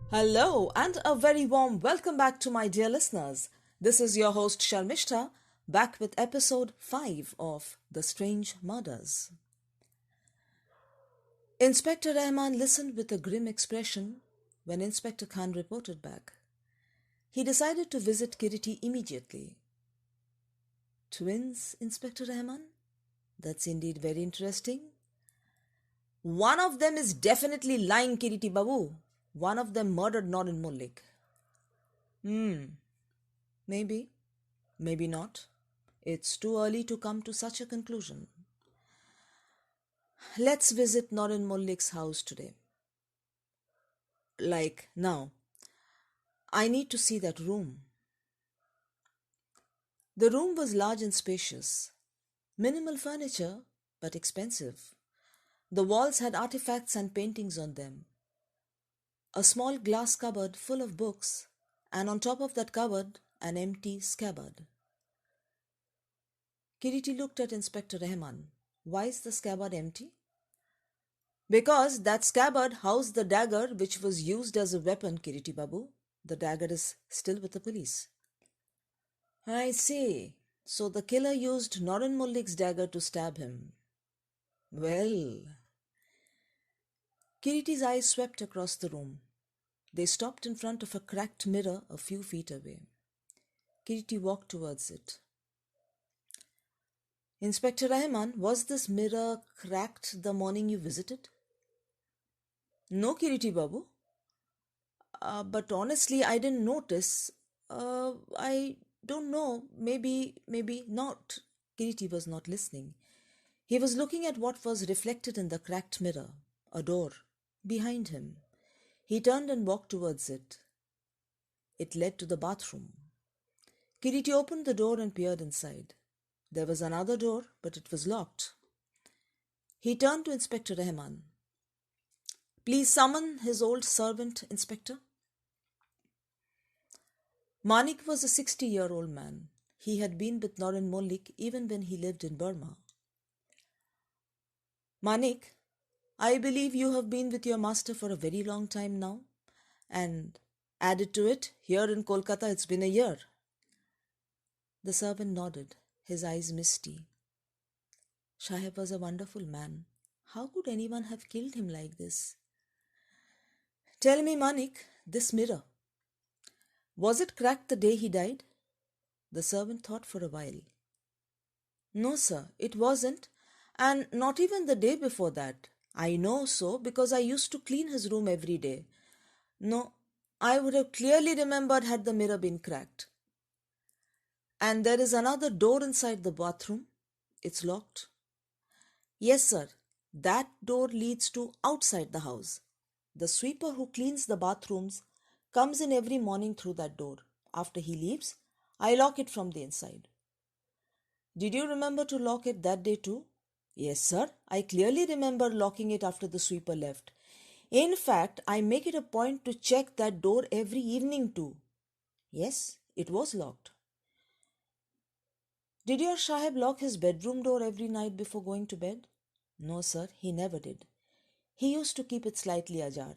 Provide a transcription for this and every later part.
Hello, and a very warm welcome back to my dear listeners. This is your host Sharmishta, back with episode 5 of The Strange Murders. Inspector Rahman listened with a grim expression when Inspector Khan reported back. He decided to visit Kiriti immediately. Twins, Inspector Rahman? That's indeed very interesting. One of them is definitely lying, Kiriti Babu. One of them murdered Norin Mullik. Maybe, maybe not. It's too early to come to such a conclusion. Let's visit Norin Mullik's house today. Like now. I need to see that room. The room was large and spacious. Minimal furniture, but expensive. The walls had artifacts and paintings on them. A small glass cupboard full of books, and on top of that cupboard, an empty scabbard. Kiriti looked at Inspector Rahman. Why is the scabbard empty? Because that scabbard housed the dagger which was used as a weapon, Kiriti Babu. The dagger is still with the police. I see. So the killer used Norin Mullik's dagger to stab him. Well. Kiriti's eyes swept across the room. They stopped in front of a cracked mirror a few feet away. Kiriti walked towards it. Inspector Rahman, was this mirror cracked the morning you visited? No, Kiriti Babu. But honestly, I didn't notice. I don't know. Maybe not. Kiriti was not listening. He was looking at what was reflected in the cracked mirror, a door, behind him. He turned and walked towards it. It led to the bathroom. Kiriti opened the door and peered inside. There was another door, but it was locked. He turned to Inspector Rahman. Please summon his old servant, Inspector. Manik was a 60-year-old man. He had been with Norin Mullik even when he lived in Burma. Manik, I believe you have been with your master for a very long time now. And added to it, here in Kolkata it's been a year. The servant nodded, his eyes misty. Shaheb was a wonderful man. How could anyone have killed him like this? Tell me, Manik, this mirror. Was it cracked the day he died? The servant thought for a while. No, sir, it wasn't, and not even the day before that. I know so because I used to clean his room every day. No, I would have clearly remembered had the mirror been cracked. And there is another door inside the bathroom. It's locked. Yes, sir. That door leads to outside the house. The sweeper who cleans the bathrooms comes in every morning through that door. After he leaves, I lock it from the inside. Did you remember to lock it that day too? Yes, sir. I clearly remember locking it after the sweeper left. In fact, I make it a point to check that door every evening too. Yes, it was locked. Did your Sahib lock his bedroom door every night before going to bed? No, sir, he never did. He used to keep it slightly ajar.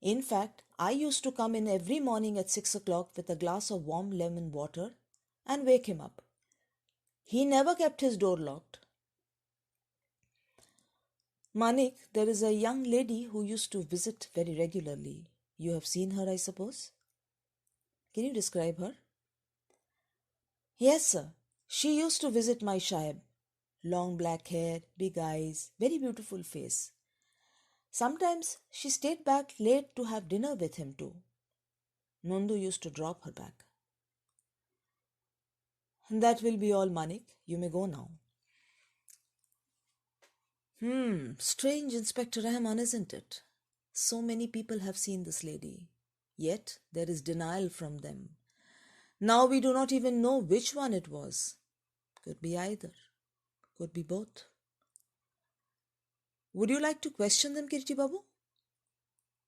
In fact, I used to come in every morning at 6 o'clock with a glass of warm lemon water and wake him up. He never kept his door locked. Manik, there is a young lady who used to visit very regularly. You have seen her, I suppose? Can you describe her? Yes, sir. She used to visit my Sahib. Long black hair, big eyes, very beautiful face. Sometimes she stayed back late to have dinner with him too. Nondu used to drop her back. That will be all, Manik. You may go now. Strange, Inspector Rahman, isn't it? So many people have seen this lady. Yet there is denial from them. Now we do not even know which one it was. Could be either. Could be both. Would you like to question them, Kirti Babu?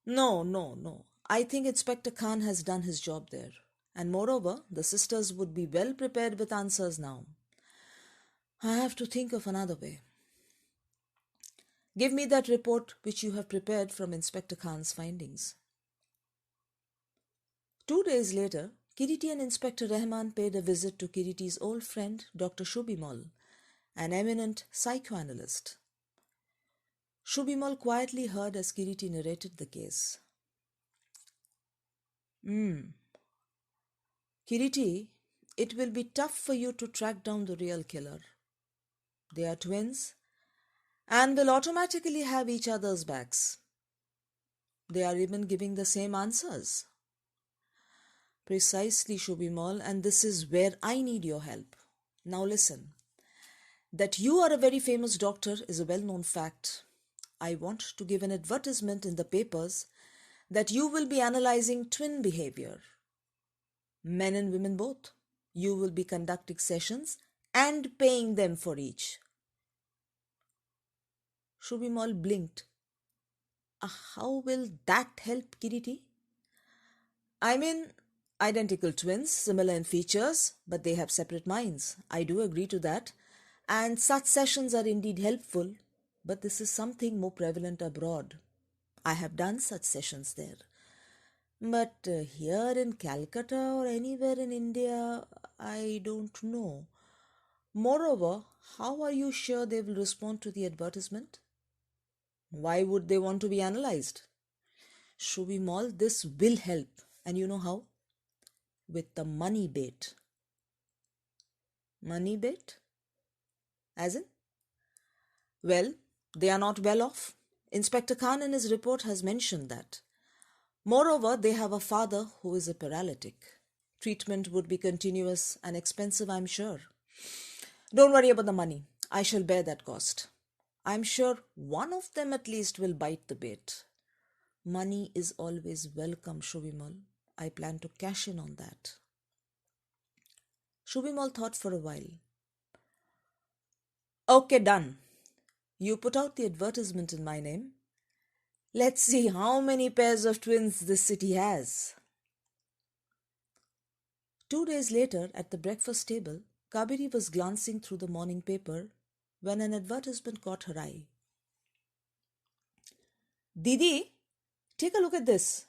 No. I think Inspector Khan has done his job there. And moreover, the sisters would be well prepared with answers now. I have to think of another way. Give me that report which you have prepared from Inspector Khan's findings. 2 days later, Kiriti and Inspector Rahman paid a visit to Kiriti's old friend, Dr. Shubimal, an eminent psychoanalyst. Shubimal quietly heard as Kiriti narrated the case. Kiriti, it will be tough for you to track down the real killer. They are twins and will automatically have each other's backs. They are even giving the same answers. Precisely, Shubimal, and this is where I need your help. Now listen. That you are a very famous doctor is a well-known fact. I want to give an advertisement in the papers that you will be analyzing twin behavior. Men and women both. You will be conducting sessions and paying them for each. Shubimal blinked. How will that help, Kiriti? I mean, identical twins, similar in features, but they have separate minds. I do agree to that. And such sessions are indeed helpful, but this is something more prevalent abroad. I have done such sessions there. But here in Calcutta or anywhere in India, I don't know. Moreover, how are you sure they will respond to the advertisement? Why would they want to be analyzed? Shubimal, this will help. And you know how? With the money bait. Money bait? As in? Well, they are not well off. Inspector Khan in his report has mentioned that. Moreover, they have a father who is a paralytic. Treatment would be continuous and expensive, I'm sure. Don't worry about the money. I shall bear that cost. I'm sure one of them at least will bite the bait. Money is always welcome, Shubimal. I plan to cash in on that. Shubimal thought for a while. Okay, done. You put out the advertisement in my name. Let's see how many pairs of twins this city has. 2 days later, at the breakfast table, Kabiri was glancing through the morning paper when an advertisement caught her eye. Didi, take a look at this.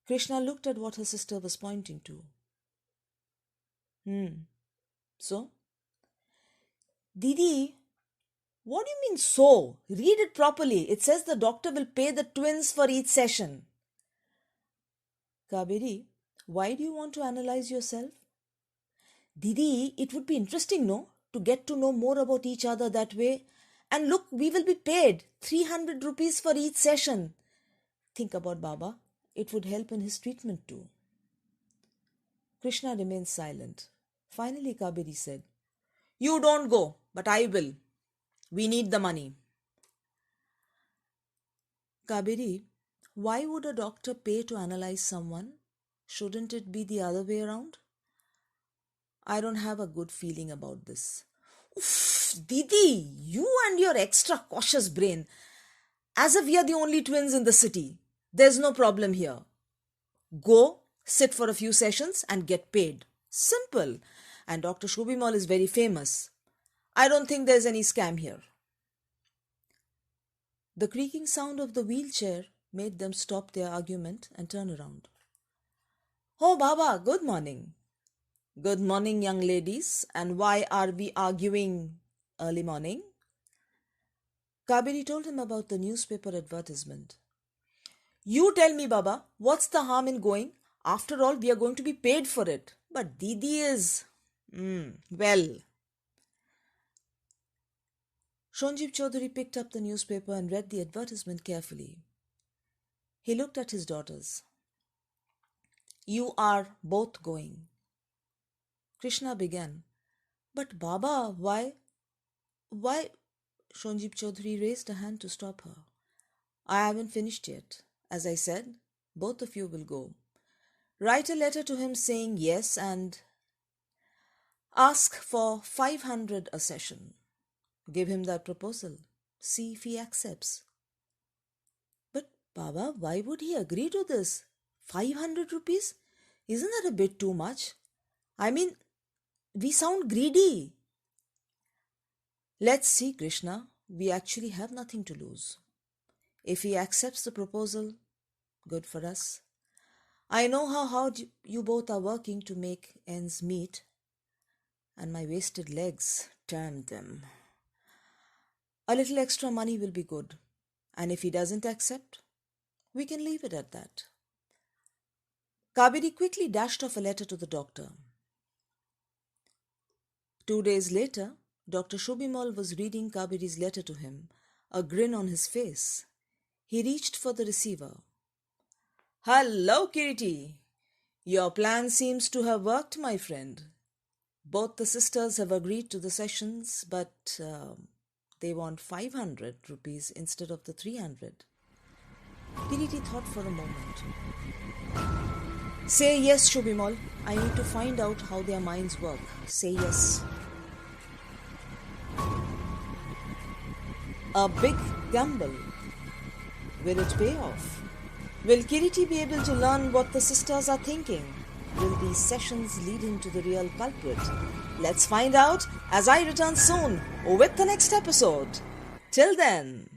Krishna looked at what her sister was pointing to. So? Didi, what do you mean so? Read it properly. It says the doctor will pay the twins for each session. Kabiri, why do you want to analyze yourself? Didi, it would be interesting, no? To get to know more about each other that way. And look, we will be paid 300 rupees for each session. Think about Baba. It would help in his treatment too. Krishna remained silent. Finally, Kabiri said, You don't go, but I will. We need the money. Kabiri, why would a doctor pay to analyze someone? Shouldn't it be the other way around? I don't have a good feeling about this. Oof, Didi, you and your extra cautious brain. As if we are the only twins in the city. There's no problem here. Go, sit for a few sessions and get paid. Simple. And Dr. Shubimal is very famous. I don't think there's any scam here. The creaking sound of the wheelchair made them stop their argument and turn around. Oh, Baba, good morning. Good morning, young ladies. And why are we arguing early morning? Kabiri told him about the newspaper advertisement. You tell me, Baba, what's the harm in going? After all, we are going to be paid for it. But Didi is... well... Shonjib Chaudhary picked up the newspaper and read the advertisement carefully. He looked at his daughters. You are both going. Krishna began. But Baba, why? Why? Shonjib Chaudhary raised a hand to stop her. I haven't finished yet. As I said, both of you will go. Write a letter to him saying yes and ask for 500 a session. Give him that proposal. See if he accepts. But Baba, why would he agree to this? 500 rupees? Isn't that a bit too much? I mean, we sound greedy. Let's see, Krishna. We actually have nothing to lose. If he accepts the proposal, Good for us. I know how hard you both are working to make ends meet, and my wasted legs, damn them. A little extra money will be good, and if he doesn't accept, we can leave it at that. Kaveri quickly dashed off a letter to the doctor. 2 days later, Dr. Shobhimal was reading Kaveri's letter to him, a grin on his face. He reached for the receiver. Hello, Kiriti. Your plan seems to have worked, my friend. Both the sisters have agreed to the sessions, but they want 500 rupees instead of the 300. Kiriti thought for a moment. Say yes, Shobhimal. I need to find out how their minds work. Say yes. A big gamble. Will it pay off? Will Kiriti be able to learn what the sisters are thinking? Will these sessions lead him to the real culprit? Let's find out as I return soon with the next episode. Till then.